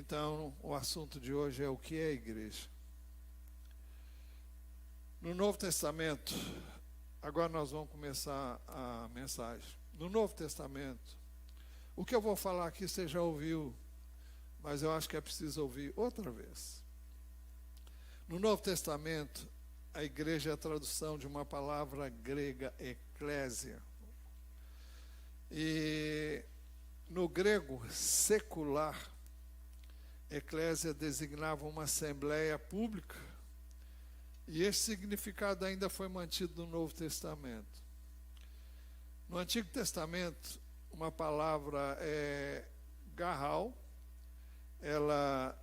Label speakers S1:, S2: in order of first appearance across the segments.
S1: Então, o assunto de hoje é o que é a igreja. No Novo Testamento, agora nós vamos começar a mensagem. No Novo Testamento, o que eu vou falar aqui você já ouviu, mas eu acho que é preciso ouvir outra vez. No Novo Testamento, a igreja é a tradução de uma palavra grega, eclésia. E no grego secular, eclésia designava uma assembleia pública, e esse significado ainda foi mantido no Novo Testamento. No Antigo Testamento, uma palavra é garral, ela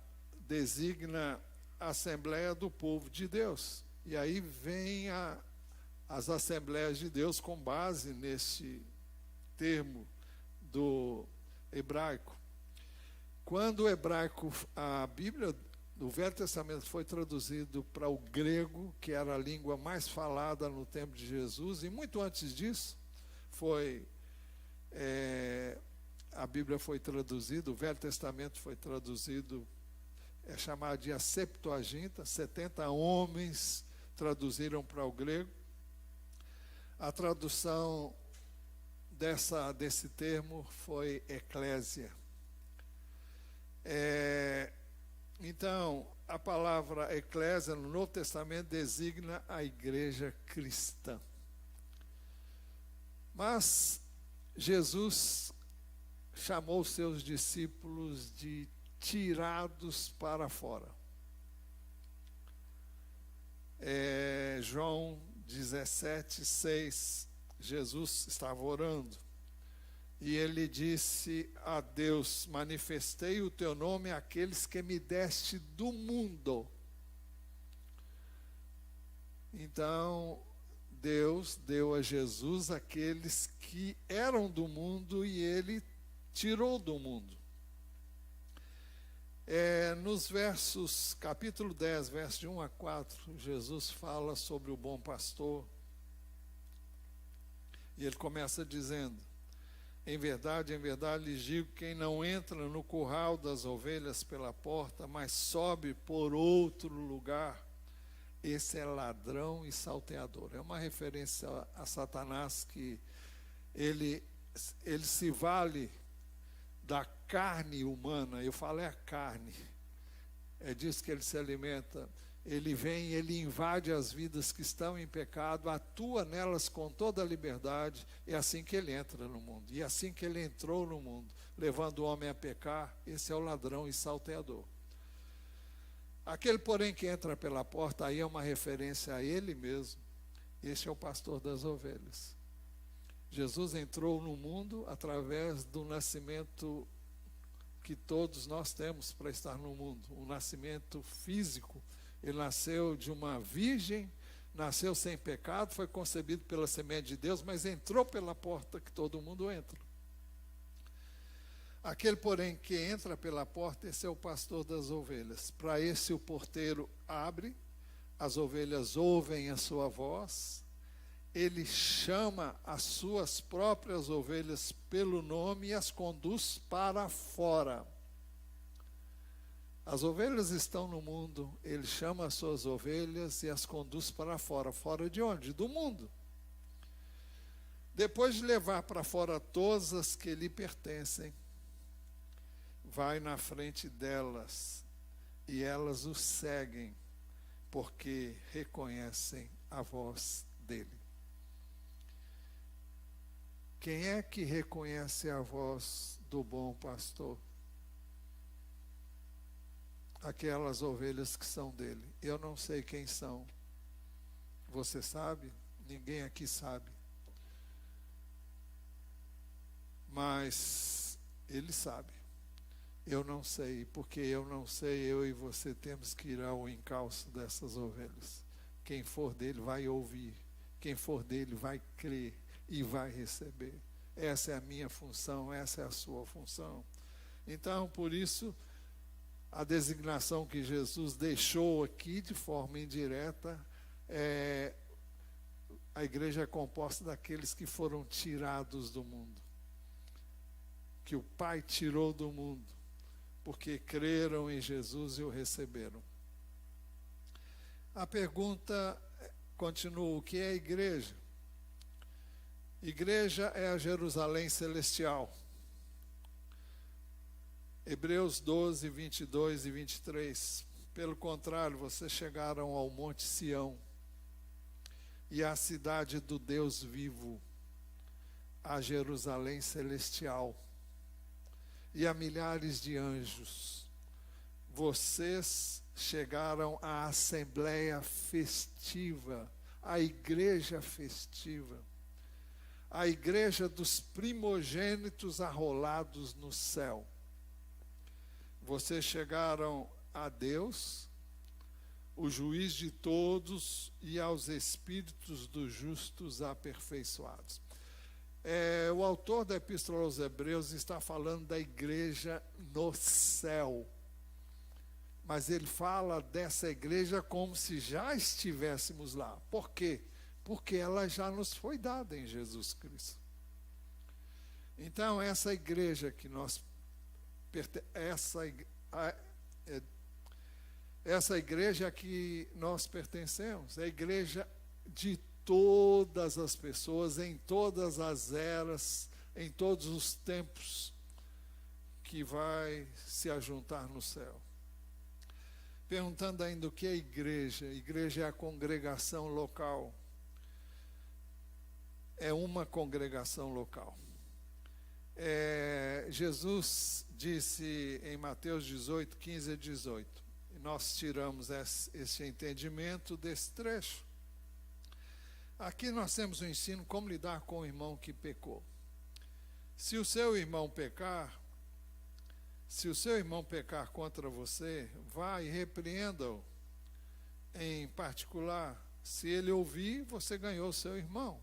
S1: designa a Assembleia do Povo de Deus. E aí vem as Assembleias de Deus com base nesse termo do hebraico. Quando o hebraico, a Bíblia do Velho Testamento foi traduzido para o grego, que era a língua mais falada no tempo de Jesus, e muito antes disso, a Bíblia foi traduzida, o Velho Testamento foi traduzido, é chamado de a Septuaginta, 70 homens traduziram para o grego. A tradução desse termo foi eclésia. Então, a palavra eclésia no Novo Testamento designa a igreja cristã. Mas Jesus chamou seus discípulos de tirados para fora. João 17:6, Jesus estava orando e ele disse a Deus: manifestei o teu nome àqueles que me deste do mundo. Então Deus deu a Jesus aqueles que eram do mundo e ele tirou do mundo. Nos versos, capítulo 10, versos de 1 a 4, Jesus fala sobre o bom pastor. E ele começa dizendo: em verdade lhes digo, quem não entra no curral das ovelhas pela porta, mas sobe por outro lugar, esse é ladrão e salteador. É uma referência a Satanás, que ele se vale da carne humana. Eu falo a carne, é disso que ele se alimenta. Ele vem, ele invade as vidas que estão em pecado, atua nelas com toda a liberdade. É assim que ele entra no mundo, e é assim que ele entrou no mundo, levando o homem a pecar. Esse é o ladrão e salteador. Aquele, porém, que entra pela porta, aí é uma referência a ele mesmo. Esse é o pastor das ovelhas. Jesus entrou no mundo através do nascimento que todos nós temos para estar no mundo, um nascimento físico. Ele nasceu de uma virgem, nasceu sem pecado, foi concebido pela semente de Deus, mas entrou pela porta que todo mundo entra. Aquele, porém, que entra pela porta, esse é o pastor das ovelhas. Para esse o porteiro abre, as ovelhas ouvem a sua voz, ele chama as suas próprias ovelhas pelo nome e as conduz para fora. As ovelhas estão no mundo, ele chama as suas ovelhas e as conduz para fora. Fora de onde? Do mundo. Depois de levar para fora todas as que lhe pertencem, vai na frente delas e elas o seguem, porque reconhecem a voz dele. Quem é que reconhece a voz do bom pastor? Aquelas ovelhas que são dele. Eu não sei quem são. Você sabe? Ninguém aqui sabe. Mas ele sabe. Eu não sei, porque eu não sei, eu e você temos que ir ao encalço dessas ovelhas. Quem for dele vai ouvir. Quem for dele vai crer e vai receber. Essa é a minha função, essa é a sua função. Então, por isso, a designação que Jesus deixou aqui de forma indireta a igreja é composta daqueles que foram tirados do mundo, que o Pai tirou do mundo, porque creram em Jesus e o receberam. A pergunta continua: o que é a igreja? Igreja é a Jerusalém celestial. Hebreus 12, 22 e 23. Pelo contrário, vocês chegaram ao Monte Sião e à cidade do Deus vivo, a Jerusalém celestial, e a milhares de anjos. Vocês chegaram à assembleia festiva, à igreja festiva, a igreja dos primogênitos arrolados no céu. Vocês chegaram a Deus, o juiz de todos, e aos espíritos dos justos aperfeiçoados. O autor da Epístola aos Hebreus está falando da igreja no céu, mas ele fala dessa igreja como se já estivéssemos lá. Por quê? Porque ela já nos foi dada em Jesus Cristo. Então, essa igreja que nós essa igreja a que nós pertencemos é a igreja de todas as pessoas, em todas as eras, em todos os tempos, que vai se ajuntar no céu. Perguntando ainda o que é igreja. Igreja é a congregação local. É uma congregação local. Jesus disse em Mateus 18, 15 a 18, e nós tiramos esse entendimento desse trecho. Aqui nós temos o ensino como lidar com o irmão que pecou. Se o seu irmão pecar contra você, vá e repreenda-o em particular. Se ele ouvir, você ganhou o seu irmão.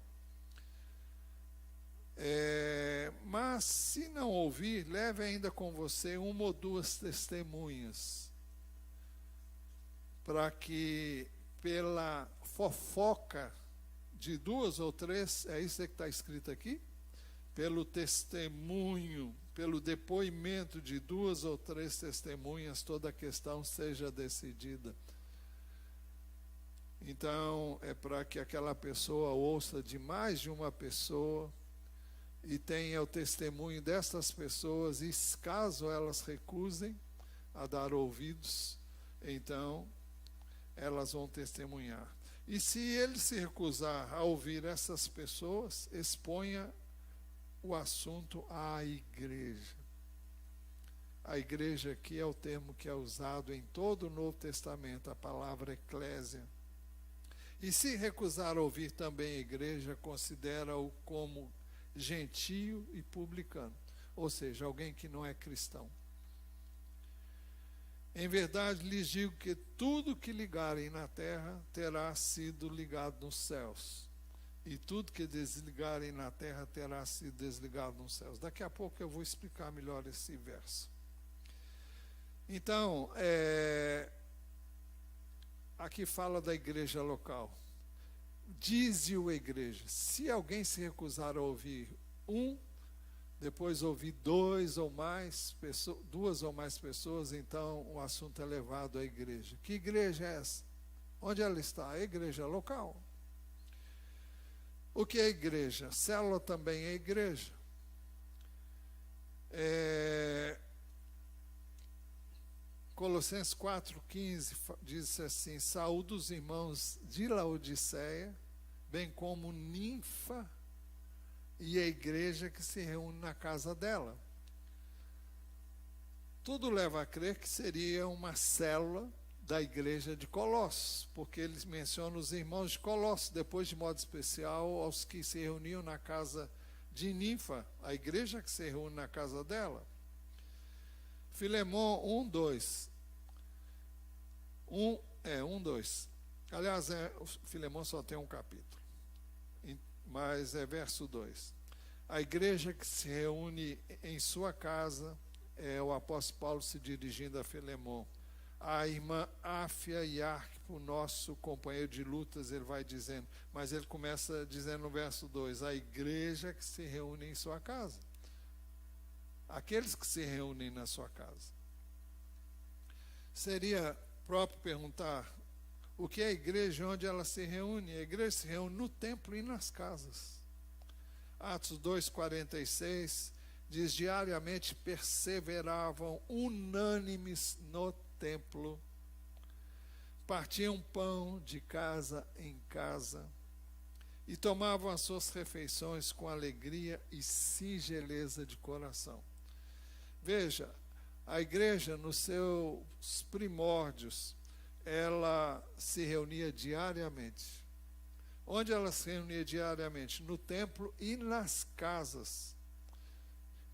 S1: Mas se não ouvir, leve ainda com você uma ou duas testemunhas, para que pela fofoca de duas ou três, é isso que está escrito aqui? Pelo testemunho, pelo depoimento de duas ou três testemunhas, toda a questão seja decidida. Então, é para que aquela pessoa ouça de mais de uma pessoa e tenha o testemunho dessas pessoas, e caso elas recusem a dar ouvidos, então elas vão testemunhar. E se ele se recusar a ouvir essas pessoas, exponha o assunto à igreja. A igreja aqui é o termo que é usado em todo o Novo Testamento, a palavra eclésia. E se recusar a ouvir também a igreja, considera-o como gentio e publicano, ou seja, alguém que não é cristão. Em verdade lhes digo que tudo que ligarem na terra terá sido ligado nos céus, e tudo que desligarem na terra terá sido desligado nos céus. Daqui a pouco eu vou explicar melhor esse verso. Então, aqui fala da igreja local. Dize-o a igreja: se alguém se recusar a ouvir depois ouvir duas ou mais pessoas, então o assunto é levado à igreja. Que igreja é essa? Onde ela está? A igreja local. O que é igreja? Célula também é igreja. Colossenses 4,15 diz assim: saúde os irmãos de Laodiceia, bem como Ninfa e a igreja que se reúne na casa dela. Tudo leva a crer que seria uma célula da igreja de Colossos, porque eles mencionam os irmãos de Colossos, depois de modo especial aos que se reuniam na casa de Ninfa, a igreja que se reúne na casa dela. Filemon 1:2. 1:2. Aliás, o Filemon só tem um capítulo, mas é verso 2. A igreja que se reúne em sua casa, o apóstolo Paulo se dirigindo a Filemon. A irmã Áfia e Arquipo, nosso companheiro de lutas, ele vai dizendo, mas ele começa dizendo no verso 2, a igreja que se reúne em sua casa. Aqueles que se reúnem na sua casa. Seria próprio perguntar o que é a igreja, onde ela se reúne. A igreja se reúne no templo e nas casas. Atos 2,46 diz: diariamente perseveravam unânimes no templo, partiam pão de casa em casa e tomavam as suas refeições com alegria e singeleza de coração. Veja, a igreja, nos seus primórdios, ela se reunia diariamente. Onde ela se reunia diariamente? No templo e nas casas,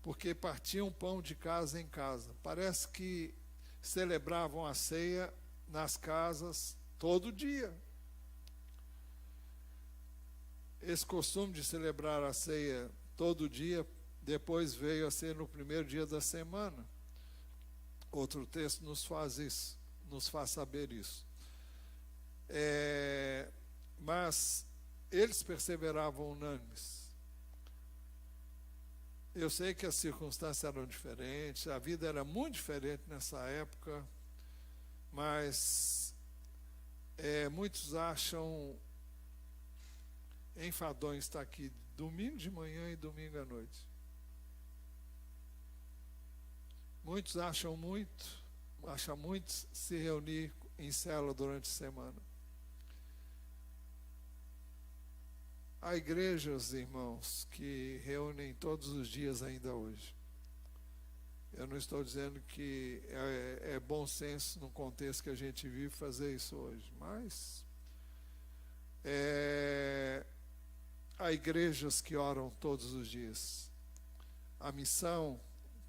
S1: porque partiam pão de casa em casa. Parece que celebravam a ceia nas casas todo dia. Esse costume de celebrar a ceia todo dia depois veio a ser no primeiro dia da semana. Outro texto nos faz isso, nos faz saber isso. Mas eles perseveravam unânimes. Eu sei que as circunstâncias eram diferentes, a vida era muito diferente nessa época, mas muitos acham enfadonho estar aqui domingo de manhã e domingo à noite. Muitos acham muito se reunir em célula durante a semana. Há igrejas, irmãos, que reúnem todos os dias ainda hoje. Eu não estou dizendo que é bom senso no contexto que a gente vive fazer isso hoje, mas há igrejas que oram todos os dias. A missão,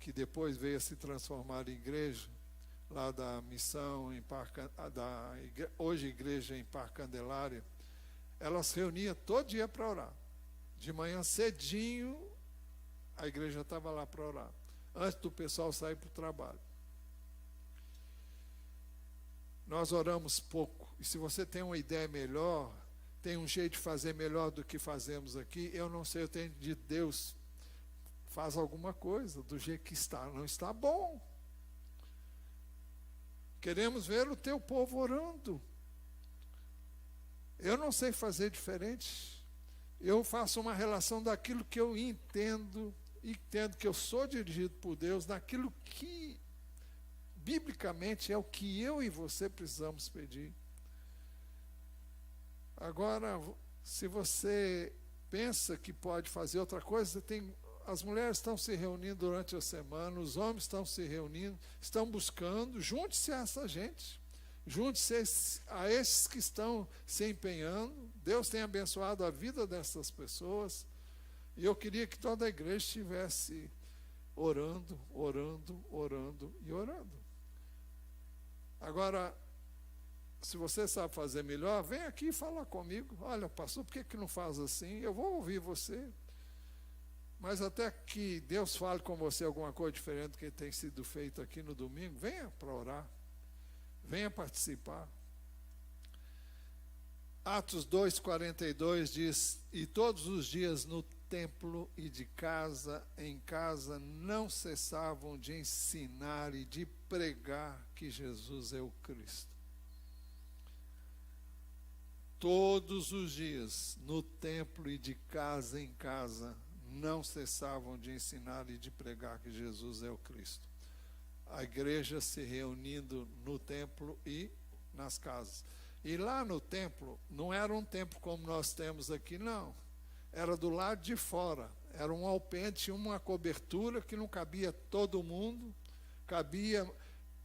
S1: que depois veio a se transformar em igreja, lá da missão, hoje igreja em Parque Candelária, ela se reunia todo dia para orar. De manhã cedinho, a igreja estava lá para orar, antes do pessoal sair para o trabalho. Nós oramos pouco, e se você tem uma ideia melhor, tem um jeito de fazer melhor do que fazemos aqui, eu não sei, eu tenho de Deus, faz alguma coisa, do jeito que está, não está bom. Queremos ver o teu povo orando. Eu não sei fazer diferente. Eu faço uma relação daquilo que eu entendo que eu sou dirigido por Deus, naquilo que, biblicamente, é o que eu e você precisamos pedir. Agora, se você pensa que pode fazer outra coisa, as mulheres estão se reunindo durante a semana, os homens estão se reunindo, estão buscando, junte-se a essa gente. Junte-se a esses que estão se empenhando. Deus tem abençoado a vida dessas pessoas. E eu queria que toda a igreja estivesse orando, orando, orando e orando. Agora, se você sabe fazer melhor, vem aqui falar comigo. Olha, pastor, por que não faz assim? Eu vou ouvir você. Mas até que Deus fale com você alguma coisa diferente do que tem sido feito aqui no domingo, venha para orar. Venha participar. Atos 2,42 diz: e todos os dias no templo e de casa em casa não cessavam de ensinar e de pregar que Jesus é o Cristo. Todos os dias no templo e de casa em casa não cessavam de ensinar e de pregar que Jesus é o Cristo. A igreja se reunindo no templo e nas casas. E lá no templo, não era um templo como nós temos aqui, não. Era do lado de fora. Era um alpendre, tinha uma cobertura que não cabia todo mundo. Cabia,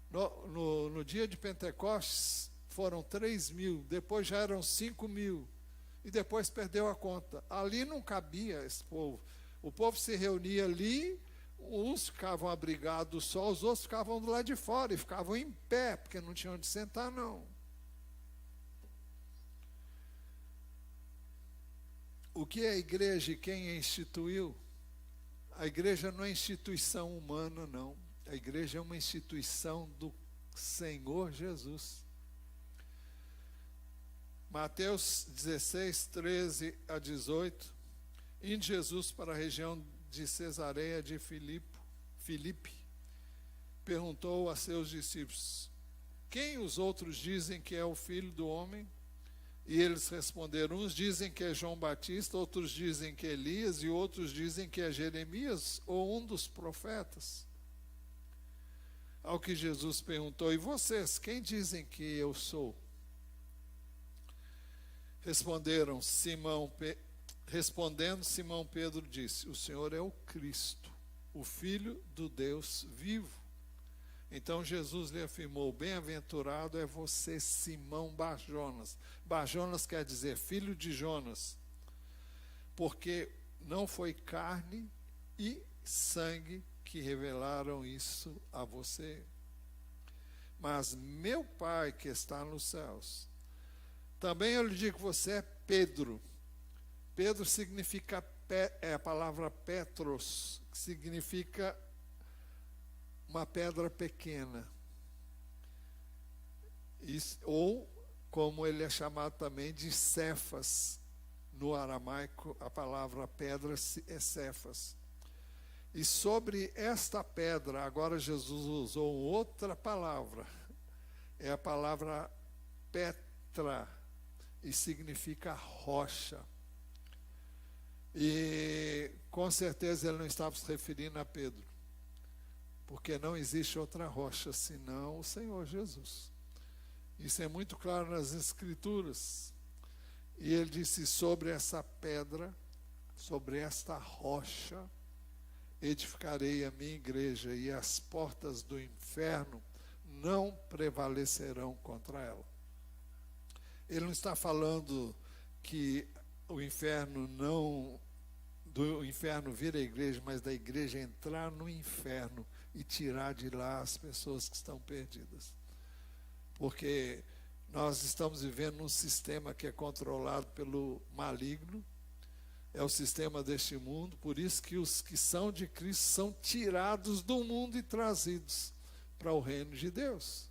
S1: no dia de Pentecostes, foram 3.000. Depois já eram 5.000. E depois perdeu a conta. Ali não cabia esse povo. O povo se reunia ali. Uns ficavam abrigados do sol, os outros ficavam do lado de fora e ficavam em pé, porque não tinham onde sentar, não. O que é a igreja e quem a instituiu? A igreja não é instituição humana, não. A igreja é uma instituição do Senhor Jesus. Mateus 16, 13 a 18. Indo Jesus para a região de Cesareia de Filipe, perguntou a seus discípulos: quem os outros dizem que é o Filho do Homem? E eles responderam, uns dizem que é João Batista, outros dizem que é Elias, e outros dizem que é Jeremias, ou um dos profetas. Ao que Jesus perguntou, e vocês, quem dizem que eu sou? Respondendo, Simão Pedro disse, o Senhor é o Cristo, o Filho do Deus vivo. Então Jesus lhe afirmou, bem-aventurado é você, Simão Bar-Jonas. Bar-Jonas quer dizer filho de Jonas, porque não foi carne e sangue que revelaram isso a você, mas meu Pai que está nos céus. Também eu lhe digo que você é Pedro. Pedro significa, é a palavra Petros, que significa uma pedra pequena. Ou, como ele é chamado também de Cefas. No aramaico, a palavra pedra é Cefas. E sobre esta pedra, agora Jesus usou outra palavra. É a palavra Petra, e significa rocha. E com certeza ele não estava se referindo a Pedro, porque não existe outra rocha senão o Senhor Jesus. Isso é muito claro nas Escrituras. E ele disse, sobre essa pedra, sobre esta rocha, edificarei a minha igreja, e as portas do inferno não prevalecerão contra ela. Ele não está falando que o inferno não, do inferno vir a igreja, mas da igreja entrar no inferno e tirar de lá as pessoas que estão perdidas. Porque nós estamos vivendo num sistema que é controlado pelo maligno, é o sistema deste mundo, por isso que os que são de Cristo são tirados do mundo e trazidos para o reino de Deus.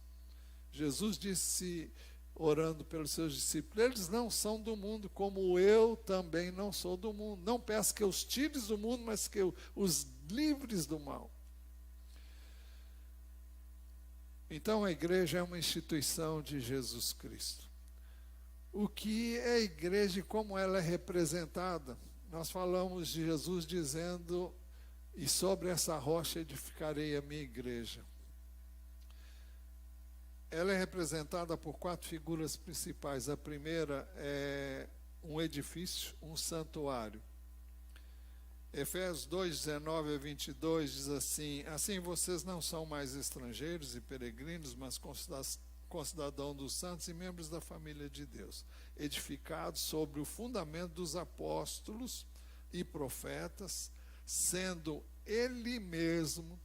S1: Jesus disse, orando pelos seus discípulos, eles não são do mundo, como eu também não sou do mundo. Não peço que os tires do mundo, mas que os livres do mal. Então a igreja é uma instituição de Jesus Cristo. O que é a igreja e como ela é representada? Nós falamos de Jesus dizendo, e sobre essa rocha edificarei a minha igreja. Ela é representada por 4 figuras principais. A primeira é um edifício, um santuário. Efésios 2, 19 a 22 diz assim, assim vocês não são mais estrangeiros e peregrinos, mas concidadãos dos santos e membros da família de Deus, edificados sobre o fundamento dos apóstolos e profetas, sendo Ele mesmo,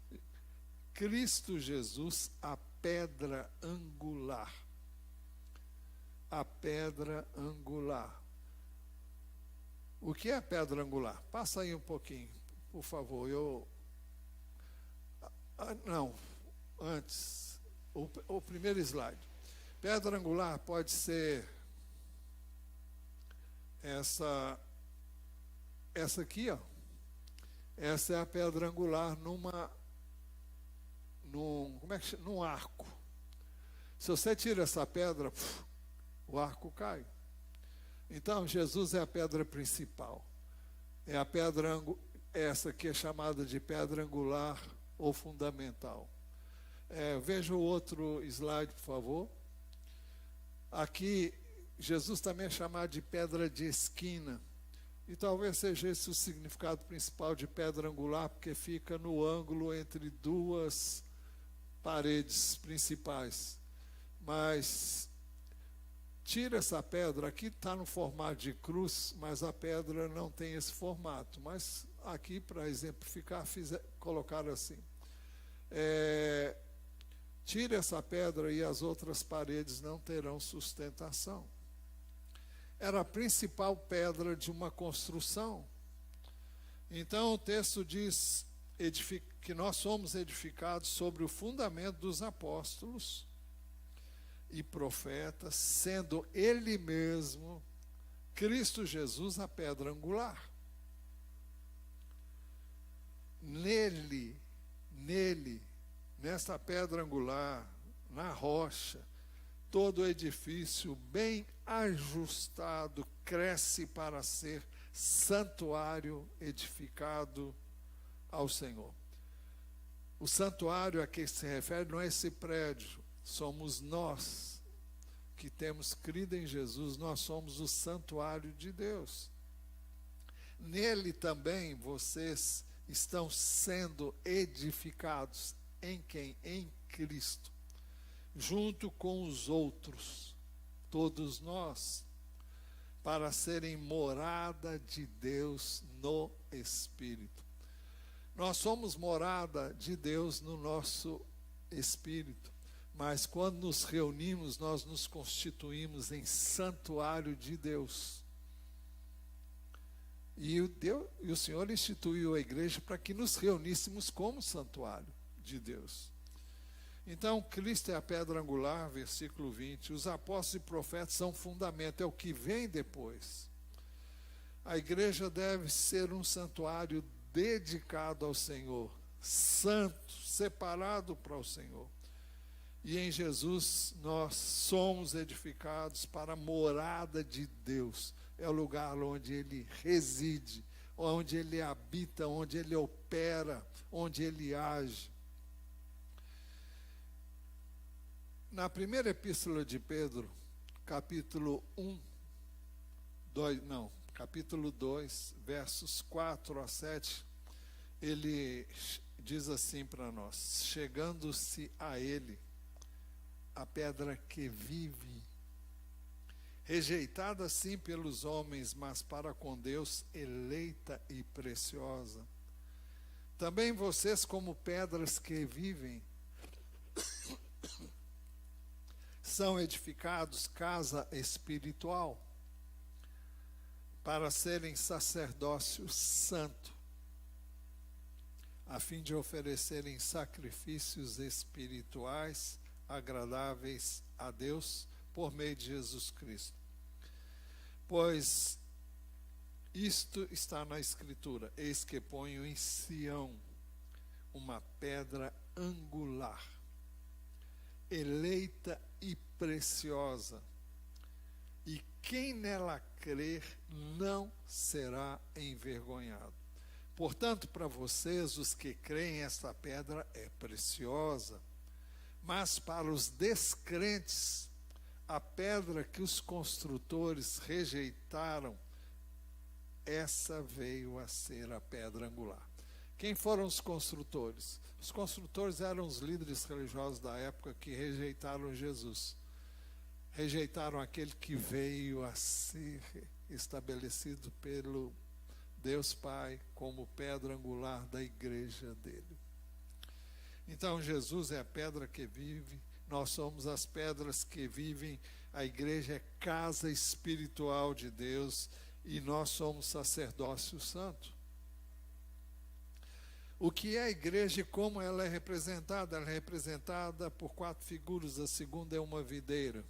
S1: Cristo Jesus, a pedra angular. A pedra angular. O que é a pedra angular? Passa aí um pouquinho, por favor. Não, antes, o primeiro slide. Pedra angular pode ser essa aqui, ó. Essa é a pedra angular num arco. Se você tira essa pedra, o arco cai. Então, Jesus é a pedra principal. É a pedra, essa que é chamada de pedra angular ou fundamental. Veja o outro slide, por favor. Aqui, Jesus também é chamado de pedra de esquina. E talvez seja esse o significado principal de pedra angular, porque fica no ângulo entre duas paredes principais. Mas tira essa pedra, aqui está no formato de cruz, mas a pedra não tem esse formato. Mas aqui, para exemplificar, colocaram assim. Tira essa pedra e as outras paredes não terão sustentação. Era a principal pedra de uma construção. Então o texto diz que nós somos edificados sobre o fundamento dos apóstolos e profetas, sendo Ele mesmo, Cristo Jesus, a pedra angular. Nele, nesta pedra angular, na rocha, encaixa. Todo edifício bem ajustado cresce para ser santuário edificado ao Senhor. O santuário a que se refere não é esse prédio, somos nós que temos crido em Jesus, nós somos o santuário de Deus. Nele também vocês estão sendo edificados. Em quem? Em Cristo. Junto com os outros, todos nós, para serem morada de Deus no Espírito. Nós somos morada de Deus no nosso Espírito, mas quando nos reunimos, nós nos constituímos em santuário de Deus. E o Senhor instituiu a igreja para que nos reuníssemos como santuário de Deus. Então, Cristo é a pedra angular, versículo 20. Os apóstolos e profetas são fundamento, é o que vem depois. A igreja deve ser um santuário dedicado ao Senhor, santo, separado para o Senhor. E em Jesus nós somos edificados para a morada de Deus. É o lugar onde Ele reside, onde Ele habita, onde Ele opera, onde Ele age. Na primeira epístola de Pedro, capítulo 2, versos 4 a 7, ele diz assim para nós: chegando-se a ele, a pedra que vive, rejeitada sim pelos homens, mas para com Deus eleita e preciosa. Também vocês, como pedras que vivem, são edificados casa espiritual, para serem sacerdócio santo, a fim de oferecerem sacrifícios espirituais agradáveis a Deus por meio de Jesus Cristo. Pois isto está na Escritura: eis que ponho em Sião uma pedra angular, eleita e preciosa, e quem nela crer não será envergonhado. Portanto, para vocês, os que creem, esta pedra é preciosa, mas para os descrentes, a pedra que os construtores rejeitaram, essa veio a ser a pedra angular. Quem foram os construtores? Os construtores eram os líderes religiosos da época que rejeitaram Jesus. Rejeitaram aquele que veio a ser estabelecido pelo Deus Pai como pedra angular da igreja dele. Então Jesus é a pedra que vive, nós somos as pedras que vivem, a igreja é casa espiritual de Deus e nós somos sacerdócio santo. O que é a igreja e como ela é representada? Ela é representada por 4 figuras, a segunda é uma videira.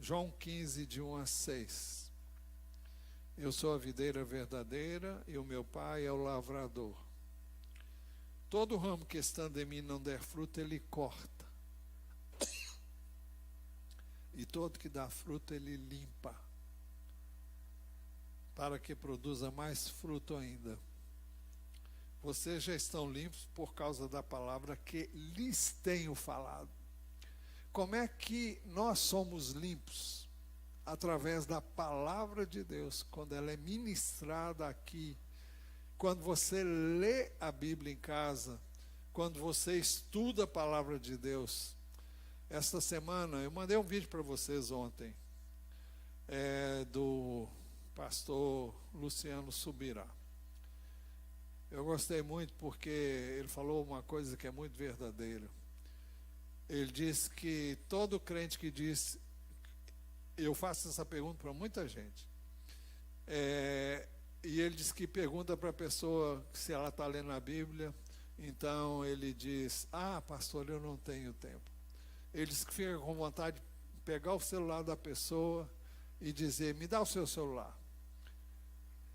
S1: João 15, de 1 a 6. Eu sou a videira verdadeira e o meu pai é o lavrador. Todo ramo que estando em mim não der fruto, ele corta. E todo que dá fruto, ele limpa, para que produza mais fruto ainda. Vocês já estão limpos por causa da palavra que lhes tenho falado. Como é que nós somos limpos? Através da palavra de Deus, quando ela é ministrada aqui, quando você lê a Bíblia em casa, quando você estuda a palavra de Deus. Esta semana, eu mandei um vídeo para vocês ontem, do pastor Luciano Subirá. Eu gostei muito porque ele falou uma coisa que é muito verdadeira. Ele disse que todo crente que diz, eu faço essa pergunta para muita gente, e ele diz que pergunta para a pessoa se ela está lendo a Bíblia, então ele diz: pastor, eu não tenho tempo. Ele diz que fica com vontade de pegar o celular da pessoa e dizer: me dá o seu celular.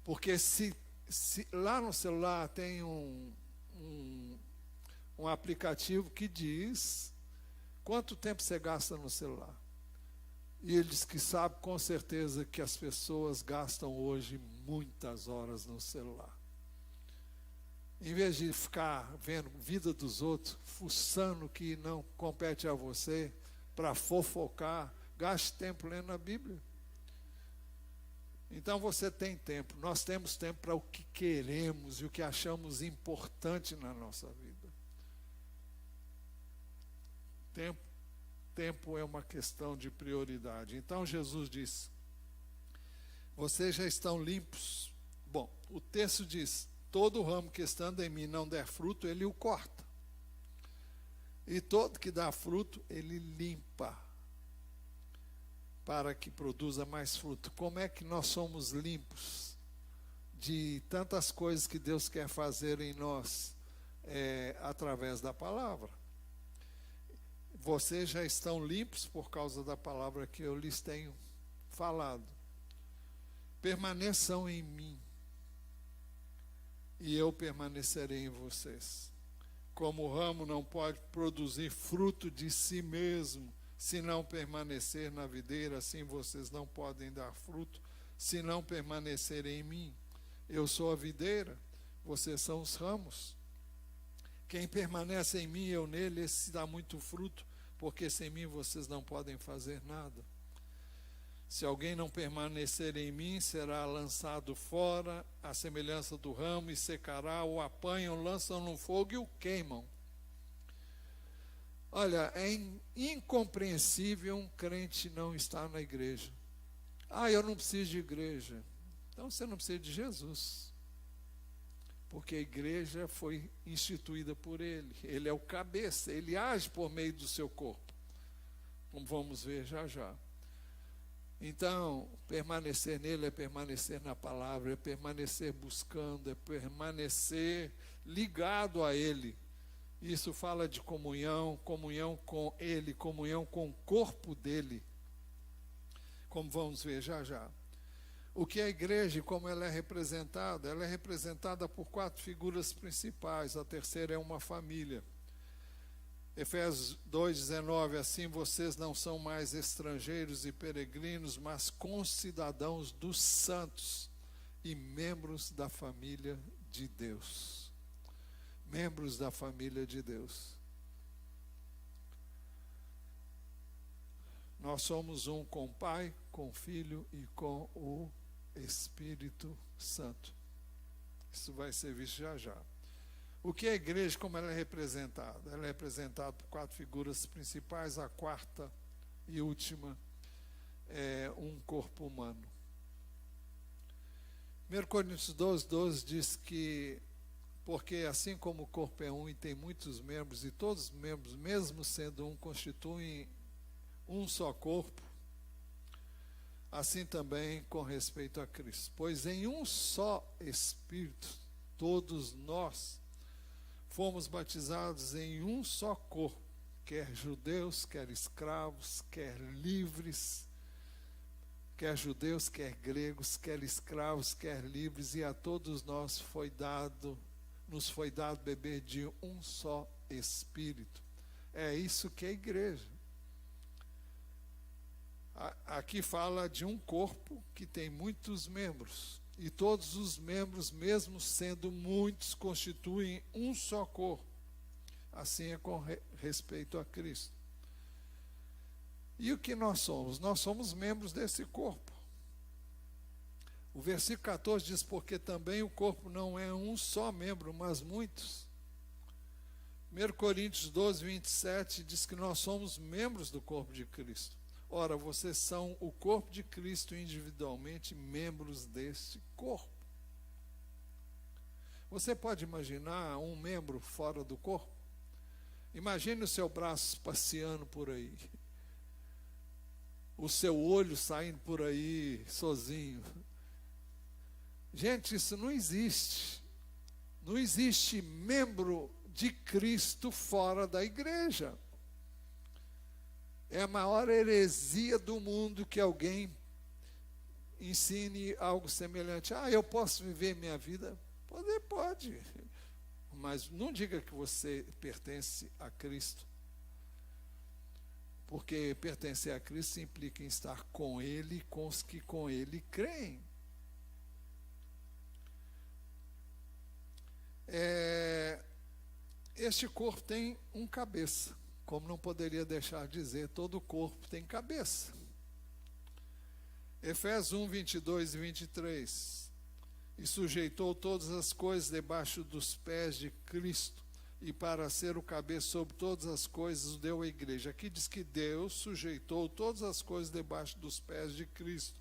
S1: Porque se lá no celular tem um aplicativo que diz quanto tempo você gasta no celular. E ele diz que sabe com certeza que as pessoas gastam hoje muitas horas no celular. Em vez de ficar vendo vida dos outros, fuçando o que não compete a você, para fofocar, gaste tempo lendo a Bíblia. Então você tem tempo, nós temos tempo para o que queremos e o que achamos importante na nossa vida. Tempo é uma questão de prioridade. Então Jesus disse: vocês já estão limpos. Bom, o texto diz: todo ramo que estando em mim não der fruto, ele o corta. E todo que dá fruto, ele limpa, para que produza mais fruto. Como é que nós somos limpos de tantas coisas que Deus quer fazer em nós? Através da palavra. Vocês já estão limpos por causa da palavra que eu lhes tenho falado. Permaneçam em mim, e eu permanecerei em vocês. Como o ramo não pode produzir fruto de si mesmo, se não permanecer na videira, assim vocês não podem dar fruto, se não permanecerem em mim. Eu sou a videira, vocês são os ramos. Quem permanece em mim e eu nele, esse dá muito fruto, porque sem mim vocês não podem fazer nada. Se alguém não permanecer em mim, será lançado fora, à semelhança do ramo, e secará, o apanham, lançam no fogo e o queimam. Olha, é incompreensível um crente não estar na igreja. Eu não preciso de igreja. Então você não precisa de Jesus. Porque a igreja foi instituída por ele. Ele é o cabeça, ele age por meio do seu corpo. Como vamos ver já já. Então, permanecer nele é permanecer na palavra, é permanecer buscando, é permanecer ligado a ele. Isso fala de comunhão, comunhão com ele, comunhão com o corpo dele. Como vamos ver já já. O que é a igreja e como ela é representada? Ela é representada por 4 figuras principais. A terceira é uma família. Efésios 2,19, assim vocês não são mais estrangeiros e peregrinos, mas concidadãos dos santos e membros da família de Deus. Membros da família de Deus. Nós somos um com o Pai, com o Filho e com o Espírito Santo. Isso vai ser visto já já. O que é a igreja, como ela é representada? Ela é representada por 4 figuras principais. A quarta e última é um corpo humano. 1 Coríntios 12 diz que, porque assim como o corpo é um e tem muitos membros, e todos os membros, mesmo sendo um, constituem um só corpo, assim também com respeito a Cristo. Pois em um só Espírito, todos nós fomos batizados em um só corpo, quer judeus, quer escravos, quer livres, quer judeus, quer gregos, quer escravos, quer livres, e a todos nós nos foi dado beber de um só Espírito. É isso que é a igreja. Aqui fala de um corpo que tem muitos membros. E todos os membros, mesmo sendo muitos, constituem um só corpo. Assim é com respeito a Cristo. E o que nós somos? Nós somos membros desse corpo. O versículo 14 diz, porque também o corpo não é um só membro, mas muitos. 1 Coríntios 12:27 diz que nós somos membros do corpo de Cristo. Ora, vocês são o corpo de Cristo individualmente, membros deste corpo. Você pode imaginar um membro fora do corpo? Imagine o seu braço passeando por aí. O seu olho saindo por aí sozinho. Gente, isso não existe. Não existe membro de Cristo fora da igreja. É a maior heresia do mundo que alguém ensine algo semelhante. Eu posso viver minha vida? Pode. mas não diga que você pertence a Cristo, porque pertencer a Cristo implica em estar com Ele e com os que com Ele creem. Este corpo tem um cabeça, como não poderia deixar de dizer, todo corpo tem cabeça. Efésios 1, 22 e 23. E sujeitou todas as coisas debaixo dos pés de Cristo, e para ser o cabeça sobre todas as coisas o deu à igreja. Aqui diz que Deus sujeitou todas as coisas debaixo dos pés de Cristo,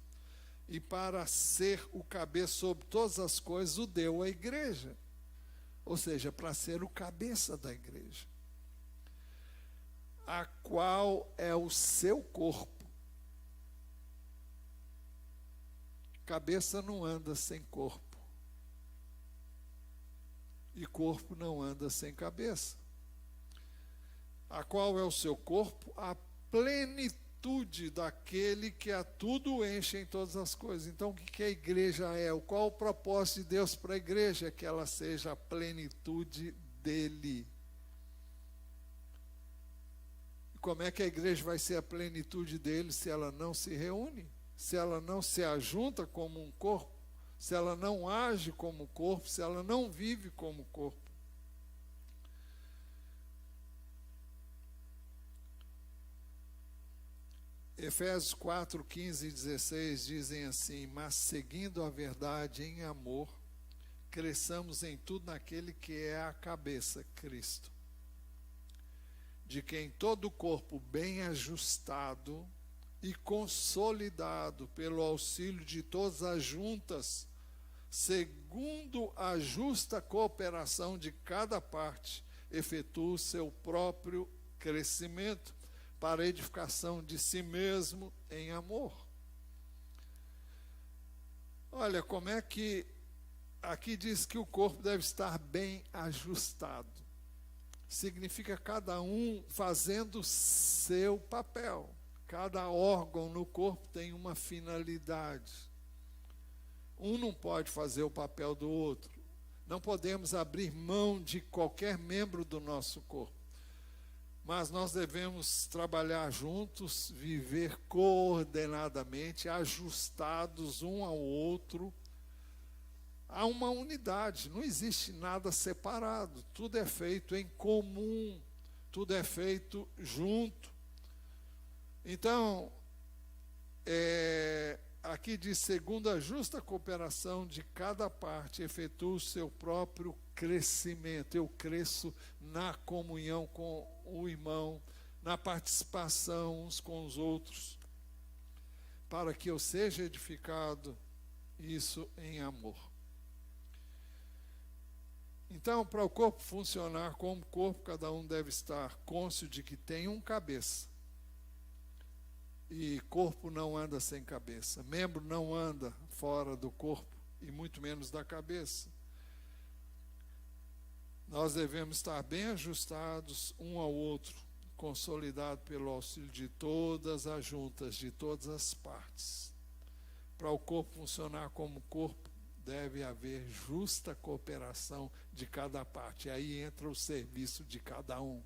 S1: e para ser o cabeça sobre todas as coisas o deu à igreja. Ou seja, para ser o cabeça da igreja, a qual é o seu corpo. Cabeça não anda sem corpo, e corpo não anda sem cabeça. A qual é o seu corpo? A plenitude daquele que a tudo enche em todas as coisas. Então, o que a igreja é? Qual o propósito de Deus para a igreja? Que ela seja a plenitude dele. E como é que a igreja vai ser a plenitude dele se ela não se reúne? Se ela não se ajunta como um corpo? Se ela não age como corpo? Se ela não vive como corpo? Efésios 4, 15 e 16 dizem assim: mas seguindo a verdade em amor, cresçamos em tudo naquele que é a cabeça, Cristo, de quem todo o corpo bem ajustado e consolidado pelo auxílio de todas as juntas, segundo a justa cooperação de cada parte, efetua o seu próprio crescimento para a edificação de si mesmo em amor. Olha, como é que aqui diz que o corpo deve estar bem ajustado. Significa cada um fazendo seu papel. Cada órgão no corpo tem uma finalidade. Um não pode fazer o papel do outro. Não podemos abrir mão de qualquer membro do nosso corpo. Mas nós devemos trabalhar juntos, viver coordenadamente, ajustados um ao outro. Há uma unidade, não existe nada separado. Tudo é feito em comum, tudo é feito junto. Então, aqui diz, segundo a justa cooperação de cada parte, efetua o seu próprio crescimento. Eu cresço na comunhão com o irmão, na participação uns com os outros, para que eu seja edificado, isso em amor. Então, para o corpo funcionar como corpo, cada um deve estar cônscio de que tem um cabeça. E corpo não anda sem cabeça. Membro não anda fora do corpo, e muito menos da cabeça. Nós devemos estar bem ajustados um ao outro, consolidado pelo auxílio de todas as juntas, de todas as partes. Para o corpo funcionar como corpo, deve haver justa cooperação de cada parte. E aí entra o serviço de cada um.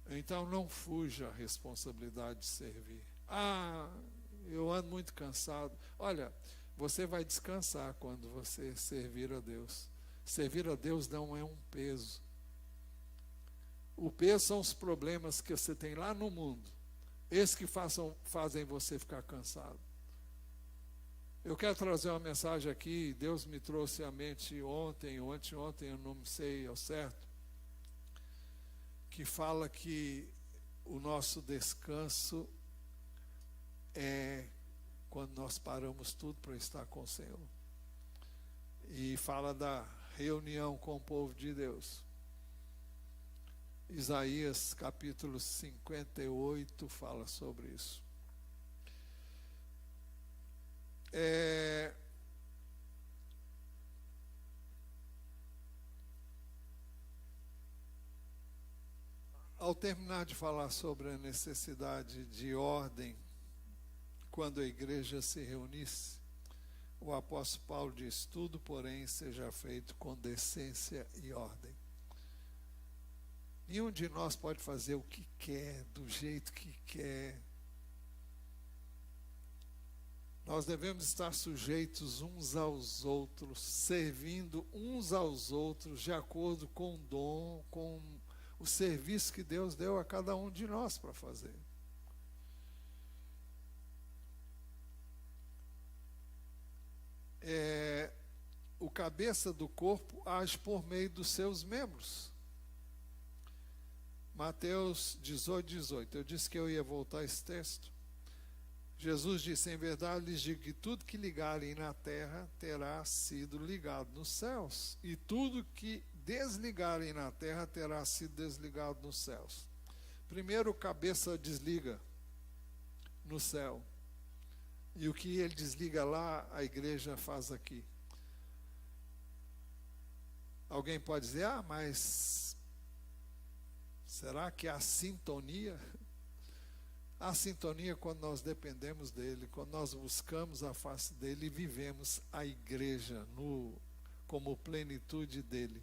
S1: Então não fuja a responsabilidade de servir. Eu ando muito cansado. Olha, você vai descansar quando você servir a Deus. Servir a Deus não é um peso. O peso são os problemas que você tem lá no mundo. Esses que fazem você ficar cansado. Eu quero trazer uma mensagem aqui. Deus me trouxe à mente ontem ou anteontem, eu não sei ao certo, que fala que o nosso descanso é quando nós paramos tudo para estar com o Senhor. E fala da reunião com o povo de Deus. Isaías capítulo 58 fala sobre isso. Ao terminar de falar sobre a necessidade de ordem, quando a igreja se reunisse, o apóstolo Paulo diz: tudo, porém, seja feito com decência e ordem. Nenhum de nós pode fazer o que quer, do jeito que quer. Nós devemos estar sujeitos uns aos outros, servindo uns aos outros de acordo com o dom, com o serviço que Deus deu a cada um de nós para fazer. O cabeça do corpo age por meio dos seus membros. Mateus 18:18. Eu disse que eu ia voltar a esse texto. Jesus disse: em verdade lhes digo que tudo que ligarem na terra terá sido ligado nos céus, e tudo que desligarem na terra terá sido desligado nos céus. Primeiro o cabeça desliga no céu, e o que ele desliga lá, a igreja faz aqui. Alguém pode dizer: mas será que há sintonia? Há sintonia quando nós dependemos dele, quando nós buscamos a face dele e vivemos a igreja como plenitude dele.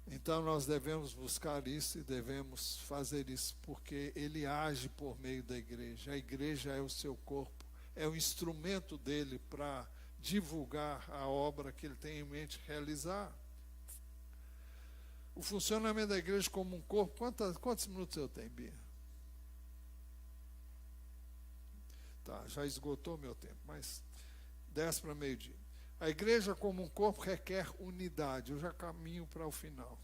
S1: Então nós devemos buscar isso e devemos fazer isso, porque ele age por meio da igreja. A igreja é o seu corpo, é o instrumento dele para divulgar a obra que ele tem em mente realizar. O funcionamento da igreja como um corpo, quantos minutos eu tenho, Bia? Tá, já esgotou meu tempo, mas 10 para meio-dia. A igreja como um corpo requer unidade. Eu já caminho para o final.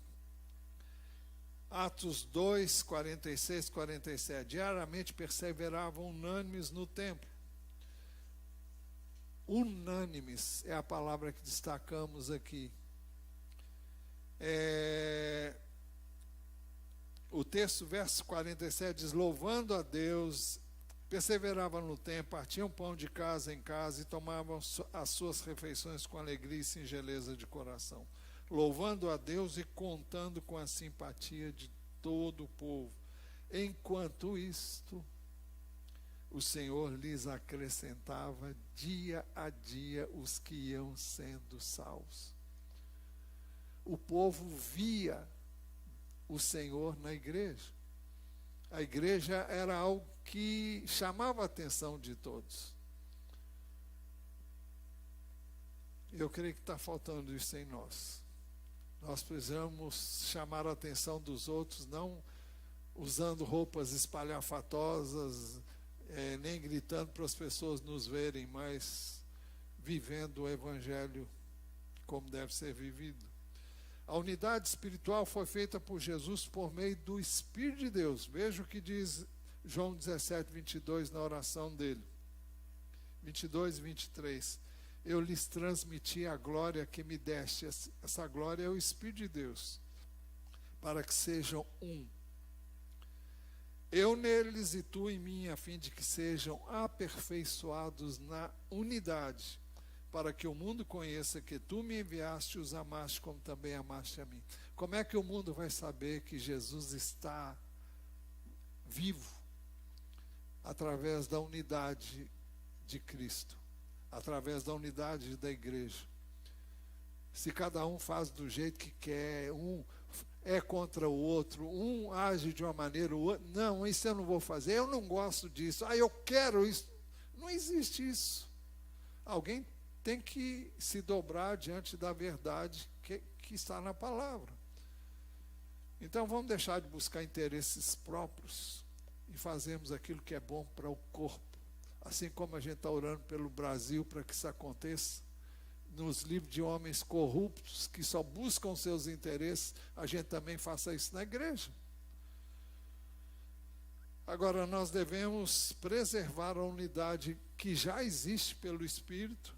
S1: Atos 2, 46, 47. Diariamente perseveravam unânimes no templo. Unânimes é a palavra que destacamos aqui. O texto, verso 47, diz: louvando a Deus, perseveravam no templo, partiam pão de casa em casa e tomavam as suas refeições com alegria e singeleza de coração, louvando a Deus e contando com a simpatia de todo o povo. Enquanto isto, o Senhor lhes acrescentava dia a dia os que iam sendo salvos. O povo via o Senhor na igreja. A igreja era algo que chamava a atenção de todos. Eu creio que está faltando isso em nós. Nós precisamos chamar a atenção dos outros, não usando roupas espalhafatosas, nem gritando para as pessoas nos verem, mas vivendo o Evangelho como deve ser vivido. A unidade espiritual foi feita por Jesus por meio do Espírito de Deus. Veja o que diz João 17, 22 na oração dele. 22 e 23. Eu lhes transmiti a glória que me deste. Essa glória é o Espírito de Deus, para que sejam um. Eu neles e tu em mim, a fim de que sejam aperfeiçoados na unidade, para que o mundo conheça que tu me enviaste e os amaste como também amaste a mim. Como é que o mundo vai saber que Jesus está vivo? Através da unidade de Cristo, através da unidade da igreja. Se cada um faz do jeito que quer, um é contra o outro, um age de uma maneira, o outro, não, isso eu não vou fazer, eu não gosto disso, eu quero isso. Não existe isso. Alguém tem que se dobrar diante da verdade que está na palavra. Então vamos deixar de buscar interesses próprios e fazermos aquilo que é bom para o corpo. Assim como a gente está orando pelo Brasil para que isso aconteça, nos livros de homens corruptos que só buscam seus interesses, a gente também faça isso na igreja. Agora nós devemos preservar a unidade que já existe pelo Espírito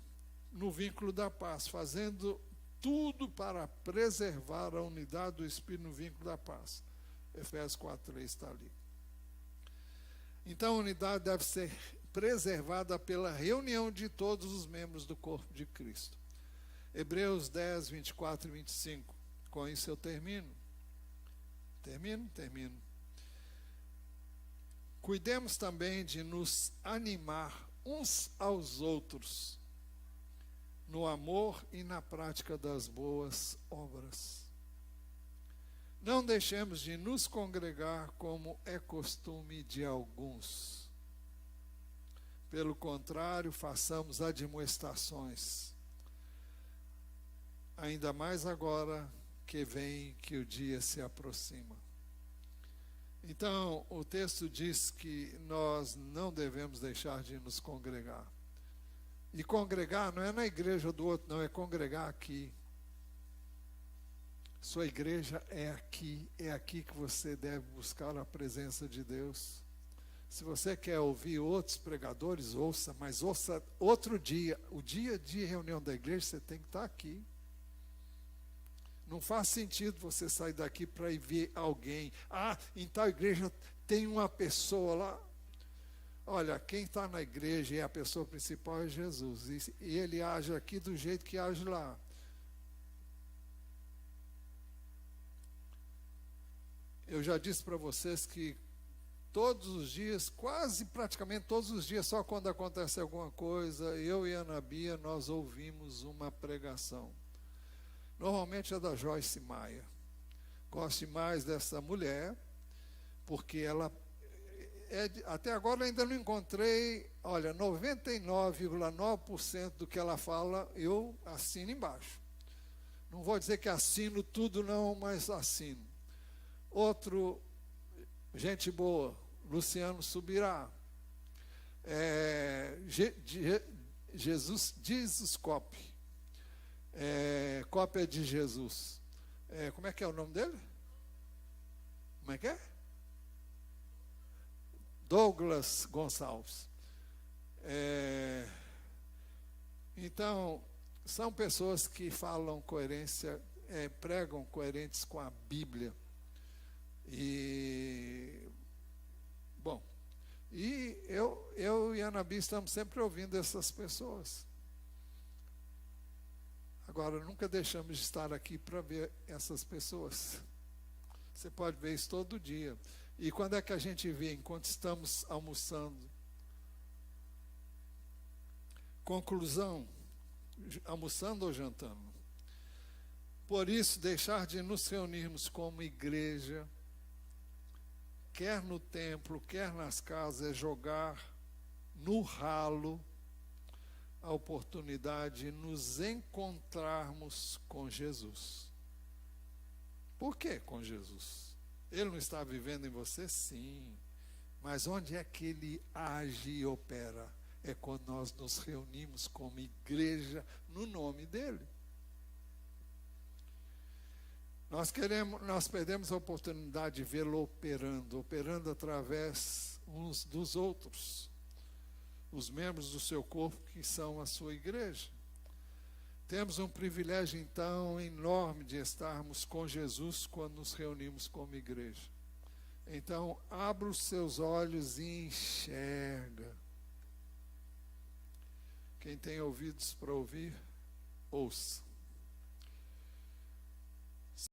S1: no vínculo da paz, fazendo tudo para preservar a unidade do Espírito no vínculo da paz. Efésios 4:3 está ali. Então a unidade deve ser preservada pela reunião de todos os membros do corpo de Cristo. Hebreus 10, 24 e 25. Com isso eu termino. Termino. Cuidemos também de nos animar uns aos outros, no amor e na prática das boas obras. Não deixemos de nos congregar como é costume de alguns. Pelo contrário, façamos admoestações, ainda mais agora que o dia se aproxima. Então, o texto diz que nós não devemos deixar de nos congregar. E congregar não é na igreja do outro, não, é congregar aqui. Sua igreja é aqui que você deve buscar a presença de Deus. Se você quer ouvir outros pregadores, ouça, mas ouça outro dia. O dia de reunião da igreja, você tem que estar aqui. Não faz sentido você sair daqui para ir ver alguém. Ah, em tal igreja tem uma pessoa lá. Olha, quem está na igreja e a pessoa principal é Jesus. E ele age aqui do jeito que age lá. Eu já disse para vocês que todos os dias, quase praticamente todos os dias, só quando acontece alguma coisa, eu e a Ana Bia, nós ouvimos uma pregação. Normalmente é da Joyce Maia. Gosto mais dessa mulher, porque ela, até agora ainda não encontrei, olha, 99,9% do que ela fala, eu assino embaixo. Não vou dizer que assino tudo não, mas assino. Outro, gente boa, Luciano Subirá. Jesus Cop. Cópia de Jesus. Como é que é o nome dele? Como é que é? Douglas Gonçalves. Então, são pessoas que falam coerência, pregam coerentes com a Bíblia. E, bom, e eu e a Ana Bia estamos sempre ouvindo essas pessoas. Agora, nunca deixamos de estar aqui para ver essas pessoas. Você pode ver isso todo dia. E quando é que a gente vê? Enquanto estamos almoçando. Conclusão, almoçando ou jantando? Por isso, deixar de nos reunirmos como igreja, quer no templo, quer nas casas, é jogar no ralo a oportunidade de nos encontrarmos com Jesus. Por que com Jesus? Ele não está vivendo em você? Sim. Mas onde é que ele age e opera? É quando nós nos reunimos como igreja no nome dele. Nós perdemos a oportunidade de vê-lo operando através uns dos outros, os membros do seu corpo que são a sua igreja. Temos um privilégio então enorme de estarmos com Jesus quando nos reunimos como igreja. Então, abra os seus olhos e enxerga. Quem tem ouvidos para ouvir, ouça.